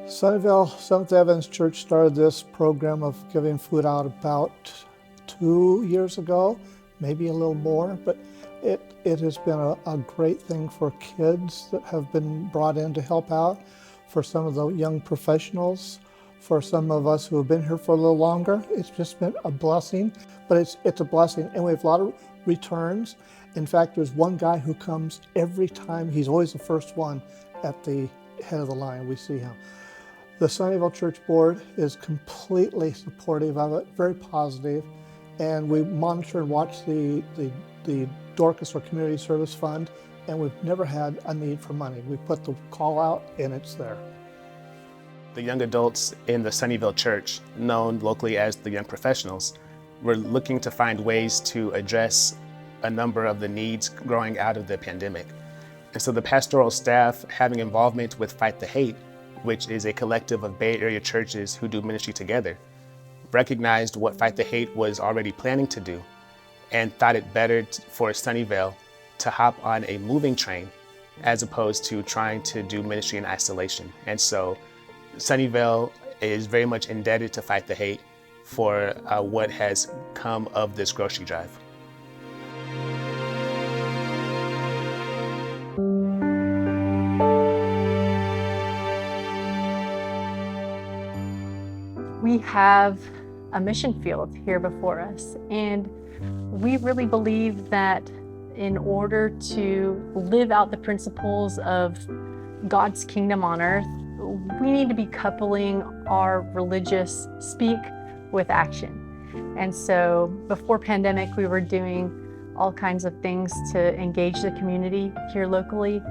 Sunnyvale Seventh-day Adventist Church started this program of giving food out about 2 years ago, maybe a little more, but it has been a great thing for kids that have been brought in to help out, for some of the young professionals, for some of us who have been here for a little longer. It's just been a blessing, but it's a blessing, and we have a lot of returns. In fact, there's one guy who comes every time. He's always the first one at the head of the line. We see him. The Sunnyvale Church Board is completely supportive of it, very positive, and we monitor and watch the Dorcas or Community Service Fund, and we've never had a need for money. We put the call out and it's there. The young adults in the Sunnyvale Church, known locally as the Young Professionals, were looking to find ways to address a number of the needs growing out of the pandemic. And so the pastoral staff, having involvement with Fight the Hate, which is a collective of Bay Area churches who do ministry together, recognized what Fight the Hate was already planning to do and thought it better for Sunnyvale to hop on a moving train as opposed to trying to do ministry in isolation. And so Sunnyvale is very much indebted to Fight the Hate for what has come of this grocery drive. We have a mission field here before us, and we really believe that in order to live out the principles of God's kingdom on earth, we need to be coupling our religious speak with action. And so before pandemic, we were doing all kinds of things to engage the community here locally.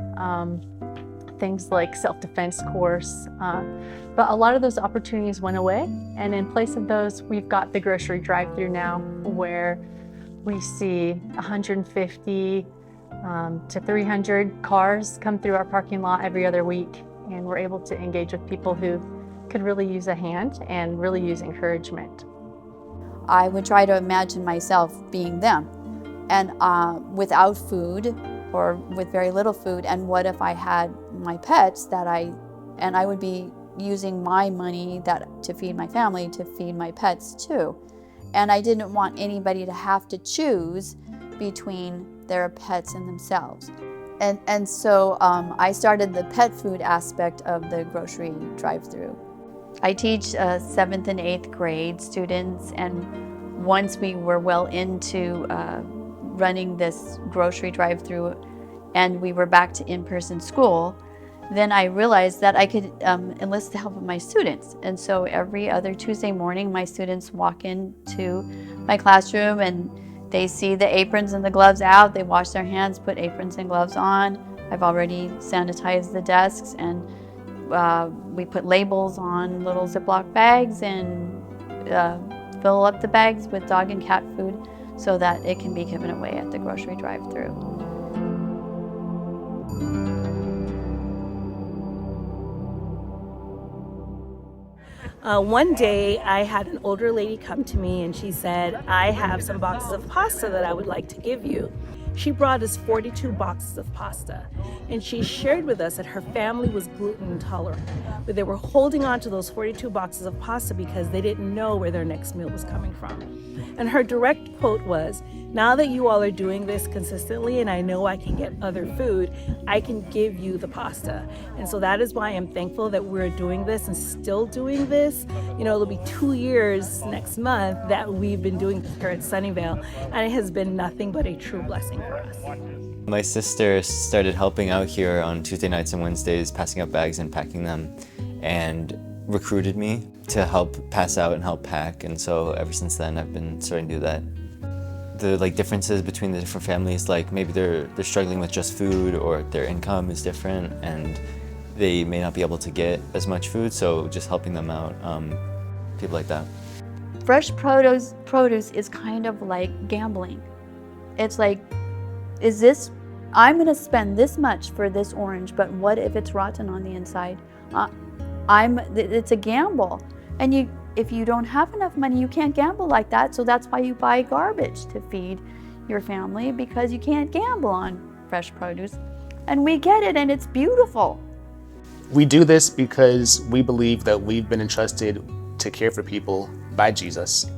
Things like self-defense course, but a lot of those opportunities went away, and in place of those, we've got the grocery drive-thru now, where we see 150 to 300 cars come through our parking lot every other week, and we're able to engage with people who could really use a hand and really use encouragement. I would try to imagine myself being them, and without food, or with very little food, and what if I had my pets and I would be using my money to feed my family to feed my pets too. And I didn't want anybody to have to choose between their pets and themselves. And so I started the pet food aspect of the grocery drive-thru. I teach 7th and 8th grade students, and once we were well into running this grocery drive-thru and we were back to in-person school, then I realized that I could enlist the help of my students. And so every other Tuesday morning, my students walk into my classroom and they see the aprons and the gloves out. They wash their hands, put aprons and gloves on. I've already sanitized the desks, and we put labels on little Ziploc bags and fill up the bags with dog and cat food so that it can be given away at the grocery drive-thru. One day I had an older lady come to me and she said, "I have some boxes of pasta that I would like to give you." She brought us 42 boxes of pasta, and she shared with us that her family was gluten intolerant, but they were holding on to those 42 boxes of pasta because they didn't know where their next meal was coming from. And her direct quote was, "Now that you all are doing this consistently and I know I can get other food, I can give you the pasta." And so that is why I'm thankful that we're doing this and still doing this. You know, it'll be 2 years next month that we've been doing this here at Sunnyvale, and it has been nothing but a true blessing for us. My sister started helping out here on Tuesday nights and Wednesdays, passing out bags and packing them, and recruited me to help pass out and help pack. And so ever since then, I've been starting to do that. The differences between the different families, maybe they're struggling with just food, or their income is different and they may not be able to get as much food, so just helping them out, people like that. Fresh produce is kind of like gambling. It's like, I'm gonna spend this much for this orange, but what if it's rotten on the inside? It's a gamble. And if you don't have enough money, you can't gamble like that. So that's why you buy garbage to feed your family, because you can't gamble on fresh produce. And we get it, and it's beautiful. We do this because we believe that we've been entrusted to care for people by Jesus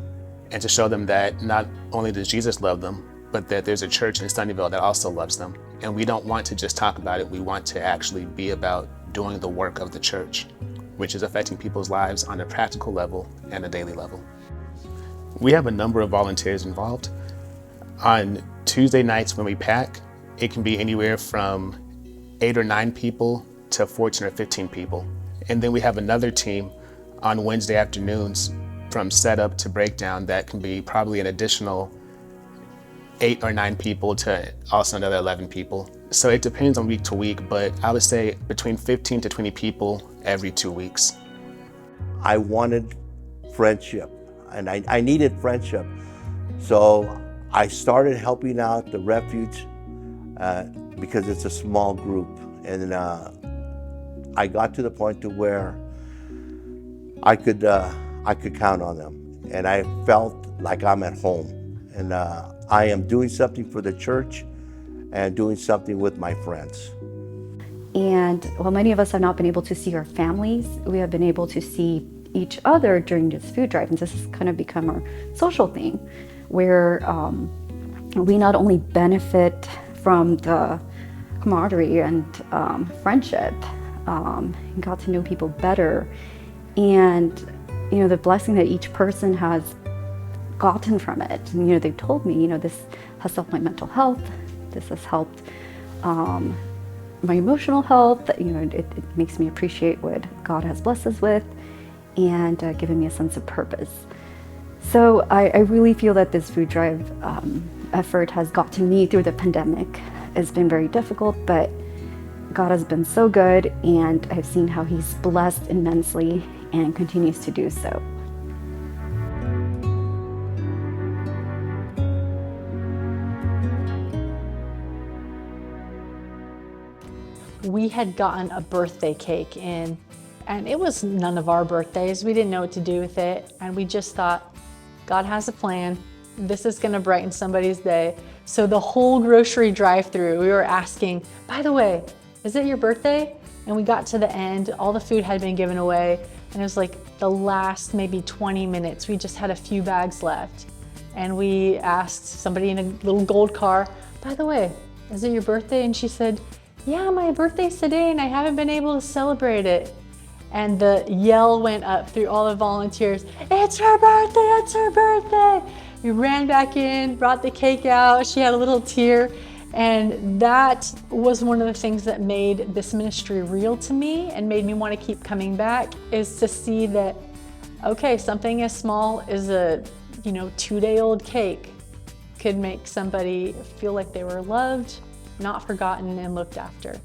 and to show them that not only does Jesus love them, but that there's a church in Sunnyvale that also loves them. And we don't want to just talk about it, we want to actually be about doing the work of the church, which is affecting people's lives on a practical level and a daily level. We have a number of volunteers involved. On Tuesday nights when we pack, it can be anywhere from 8 or 9 people to 14 or 15 people. And then we have another team on Wednesday afternoons from setup to breakdown that can be probably an additional 8 or 9 people to also another 11 people. So it depends on week to week, but I would say between 15 to 20 people every 2 weeks. I wanted friendship, and I needed friendship. So I started helping out the refuge because it's a small group. And I got to the point to where I could count on them. And I felt like I'm at home. And I am doing something for the church and doing something with my friends. And while many of us have not been able to see our families, we have been able to see each other during this food drive. And this has kind of become our social thing, where we not only benefit from the camaraderie and friendship, and got to know people better, and the blessing that each person has gotten from it. And, they've told me, this has helped my mental health, this has helped my emotional health, it makes me appreciate what God has blessed us with, and given me a sense of purpose. So I really feel that this food drive effort has gotten me through the pandemic. It's been very difficult, but God has been so good, and I've seen how He's blessed immensely and continues to do so. We had gotten a birthday cake in, and it was none of our birthdays. We didn't know what to do with it, and we just thought, God has a plan. This is gonna brighten somebody's day. So the whole grocery drive-thru, we were asking, by the way, is it your birthday? And we got to the end, all the food had been given away, and it was like the last maybe 20 minutes, we just had a few bags left. And we asked somebody in a little gold car, by the way, is it your birthday? And she said, yeah, my birthday's today and I haven't been able to celebrate it. And the yell went up through all the volunteers, it's her birthday, it's her birthday. We ran back in, brought the cake out, she had a little tear. And that was one of the things that made this ministry real to me and made me want to keep coming back, is to see that, okay, something as small as a 2-day-old cake could make somebody feel like they were loved, not forgotten, and looked after.